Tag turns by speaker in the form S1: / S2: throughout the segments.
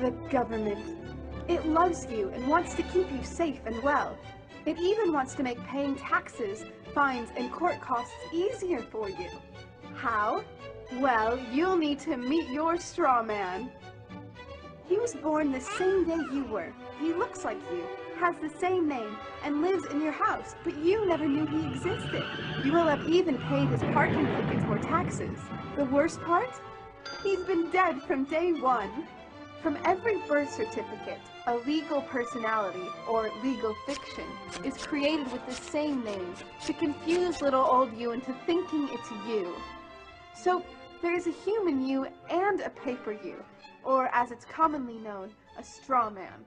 S1: The government. It loves you and wants to keep you safe and well. It even wants to make paying taxes, fines, and court costs easier for you. How? Well, you'll need to meet your straw man. He was born the same day you were. He looks like you, has the same name, and lives in your house, but you never knew he existed. You will have even paid his parking tickets or taxes. The worst part? He's been dead from day one. From every birth certificate, a legal personality, or legal fiction, is created with the same name to confuse little old you into thinking it's you. So, there's a human you and a paper you, or as it's commonly known, a straw man.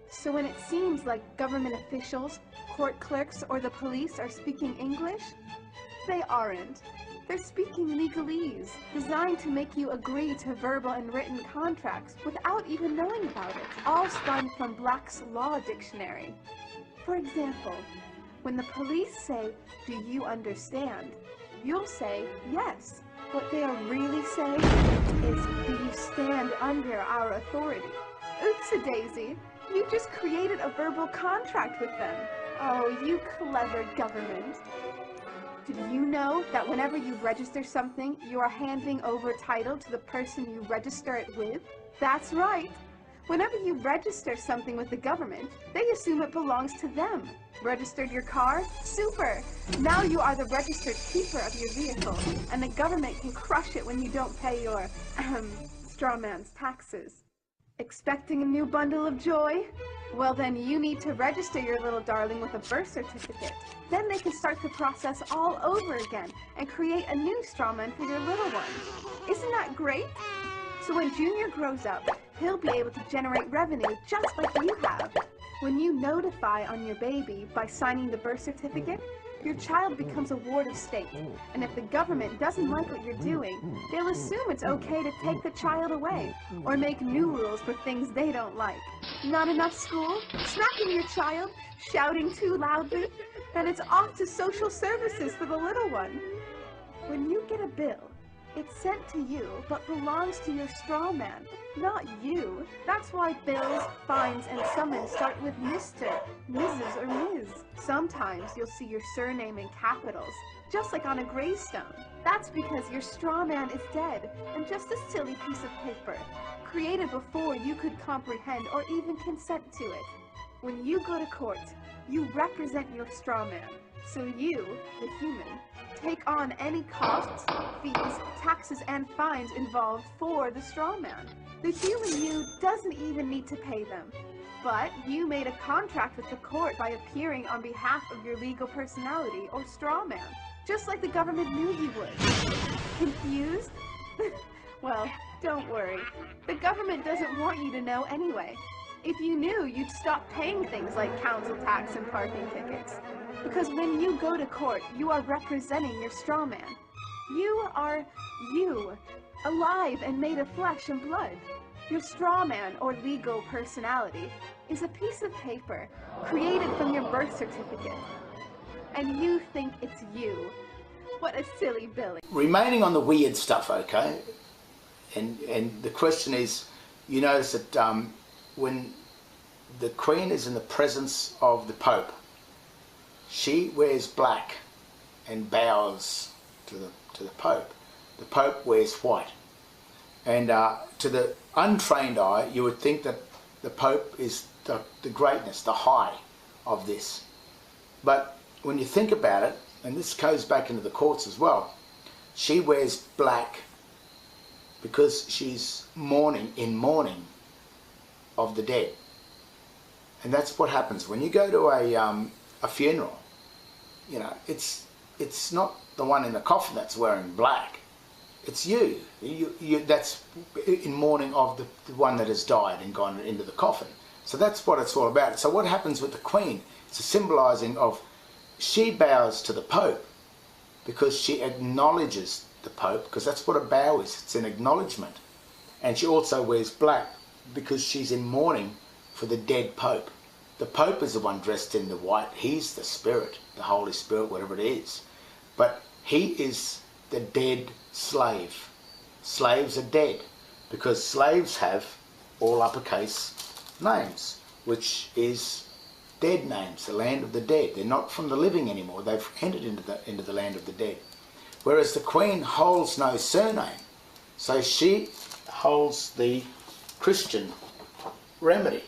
S1: So when it seems like government officials, court clerks, or the police are speaking English, they aren't. They're speaking legalese, designed to make you agree to verbal and written contracts without even knowing about it, all spun from Black's Law Dictionary. For example, when the police say, "Do you understand?" you'll say, "Yes." What they are really saying is, "Do you stand under our authority?" Oops-a-daisy, you just created a verbal contract with them. Oh, you clever government. Did you know that whenever you register something, you are handing over title to the person you register it with? That's right. Whenever you register something with the government, they assume it belongs to them. Registered your car? Super! Now you are the registered keeper of your vehicle, and the government can crush it when you don't pay your, straw man's taxes. Expecting a new bundle of joy? Well then you need to register your little darling with a birth certificate. Then they can start the process all over again and create a new straw man for your little one. Isn't that great? So when Junior grows up, he'll be able to generate revenue just like you have. When you notify on your baby by signing the birth certificate, your child becomes a ward of state, and if the government doesn't like what you're doing, they'll assume it's okay to take the child away, or make new rules for things they don't like. Not enough school? Smacking your child? Shouting too loudly? Then it's off to social services for the little one. When you get a bill, it's sent to you, but belongs to your straw man, not you. That's why bills, fines, and summons start with Mr., Mrs., or Ms. Sometimes you'll see your surname in capitals, just like on a gravestone. That's because your straw man is dead, and just a silly piece of paper, created before you could comprehend or even consent to it. When you go to court, you represent your straw man. So you, the human, take on any costs, fees, taxes, and fines involved for the straw man. The human you doesn't even need to pay them. But you made a contract with the court by appearing on behalf of your legal personality or straw man, just like the government knew you would. Confused? Well, don't worry. The government doesn't want you to know anyway. If you knew, you'd stop paying things like council tax and parking tickets. Because when you go to court, you are representing your straw man. You are you, alive and made of flesh and blood. Your straw man, or legal personality, is a piece of paper created from your birth certificate. And you think it's you. What a silly Billy.
S2: Remaining on the weird stuff, okay? And the question is, you notice that when the Queen is in the presence of the Pope, she wears black and bows to the Pope. The Pope wears white. And to the untrained eye, you would think that the Pope is the greatness, the high of this. But when you think about it, and this goes back into the courts as well, she wears black because she's in mourning of the dead. And that's what happens when you go to a funeral. You know, it's not the one in the coffin that's wearing black. It's you. That's in mourning of the one that has died and gone into the coffin. So that's what it's all about. So what happens with the Queen? It's a symbolising of, she bows to the Pope because she acknowledges the Pope, because that's what a bow is. It's an acknowledgement. And she also wears black because she's in mourning for the dead Pope. The Pope is the one dressed in the white. He's the Spirit, the Holy Spirit, whatever it is. But he is the dead slave. Slaves are dead because slaves have all uppercase names, which is dead names, the land of the dead. They're not from the living anymore. They've entered into the land of the dead. Whereas the Queen holds no surname, so she holds the Christian remedy.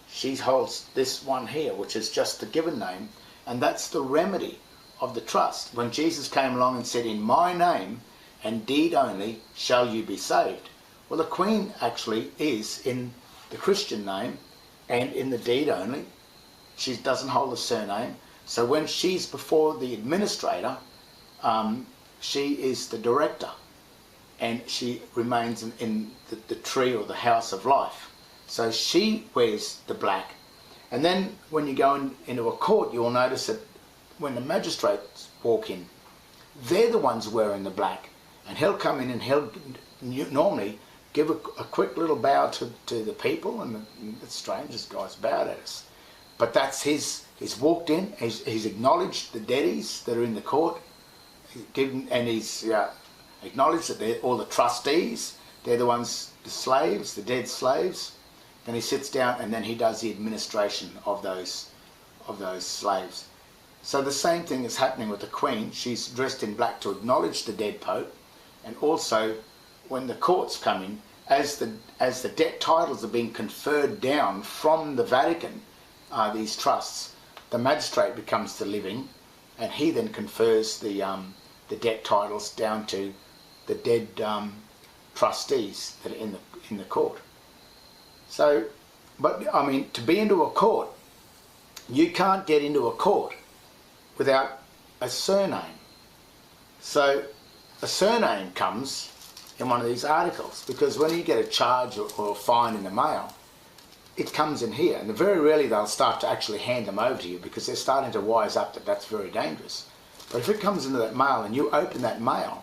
S2: She holds this one here, which is just the given name, and that's the remedy of the trust. When Jesus came along and said, "In my name and deed only shall you be saved." Well, the Queen actually is in the Christian name and in the deed only. She doesn't hold a surname. So when she's before the administrator, she is the director, and she remains in the tree or the house of life. So she wears the black. And then when you go into a court, you'll notice that when the magistrates walk in, they're the ones wearing the black. And he'll come in and he'll normally give a quick little bow to the people, and it's strange, this guy's bowed at us. But that's he's walked in, he's acknowledged the deadies that are in the court, and he's acknowledged that they're all the trustees, they're the ones, the slaves, the dead slaves. Then he sits down and then he does the administration of those slaves. So the same thing is happening with the Queen. She's dressed in black to acknowledge the dead Pope, and also when the courts come in, as the debt titles are being conferred down from the Vatican, these trusts, the magistrate becomes the living, and he then confers the debt titles down to the dead trustees that are in the court. So, but I mean, to be into a court, you can't get into a court without a surname. So a surname comes in one of these articles, because when you get a charge or a fine in the mail, it comes in here, and very rarely they'll start to actually hand them over to you, because they're starting to wise up that that's very dangerous. But if it comes into that mail and you open that mail,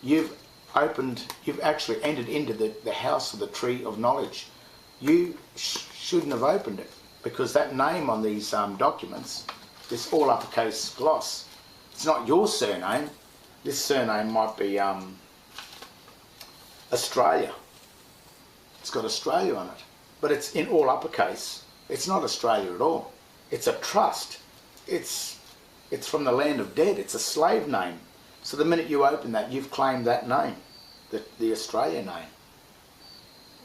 S2: you've actually entered into the house of the tree of knowledge. You shouldn't have opened it, because that name on these documents, this all uppercase gloss, it's not your surname. This surname might be Australia. It's got Australia on it, but it's in all uppercase. It's not Australia at all. It's a trust. It's from the land of dead. It's a slave name. So the minute you open that, you've claimed that name, the Australia name.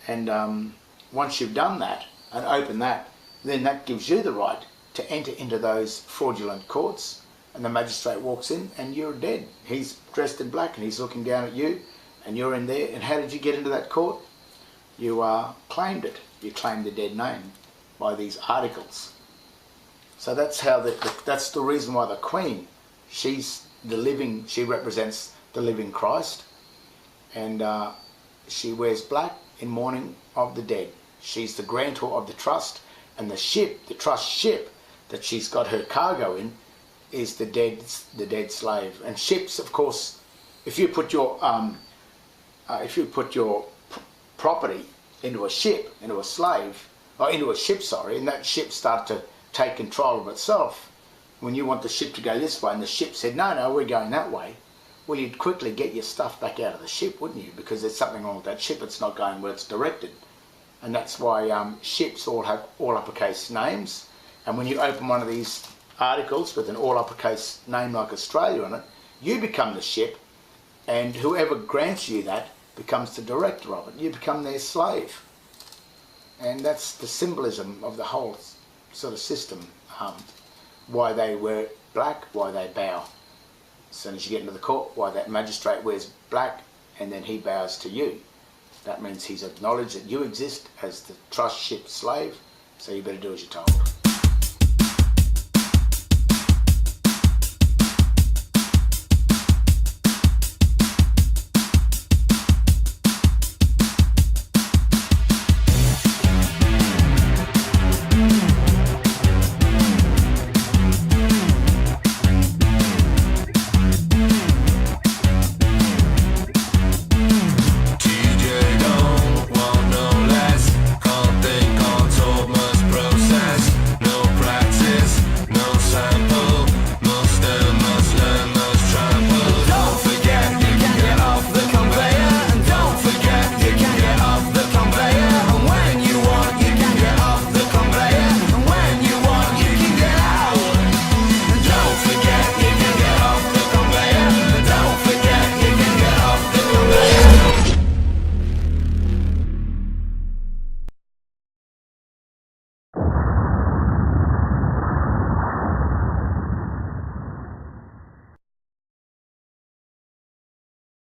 S2: And once you've done that and opened that, then that gives you the right to enter into those fraudulent courts, and the magistrate walks in and you're dead. He's dressed in black and he's looking down at you, and you're in there. And how did you get into that court? You claimed it. You claimed the dead name by these articles. So that's how that's the reason why the Queen, she's the living, she represents the living Christ, and she wears black in mourning of the dead. She's the grantor of the trust, and the trust ship that she's got her cargo in is the dead slave. And ships, of course, if you put your property into a ship, into a slave, or into a ship, sorry, and that ship started to take control of itself, when you want the ship to go this way and the ship said, no, we're going that way, well, you'd quickly get your stuff back out of the ship, wouldn't you? Because there's something wrong with that ship. It's not going where it's directed. And that's why ships all have all uppercase names. And when you open one of these articles with an all uppercase name like Australia on it, you become the ship, and whoever grants you that becomes the director of it. You become their slave. And that's the symbolism of the whole sort of system. Why they wear black, why they bow. As soon as you get into the court, why that magistrate wears black and then he bows to you. That means he's acknowledged that you exist as the trust ship slave, so you better do as you're told.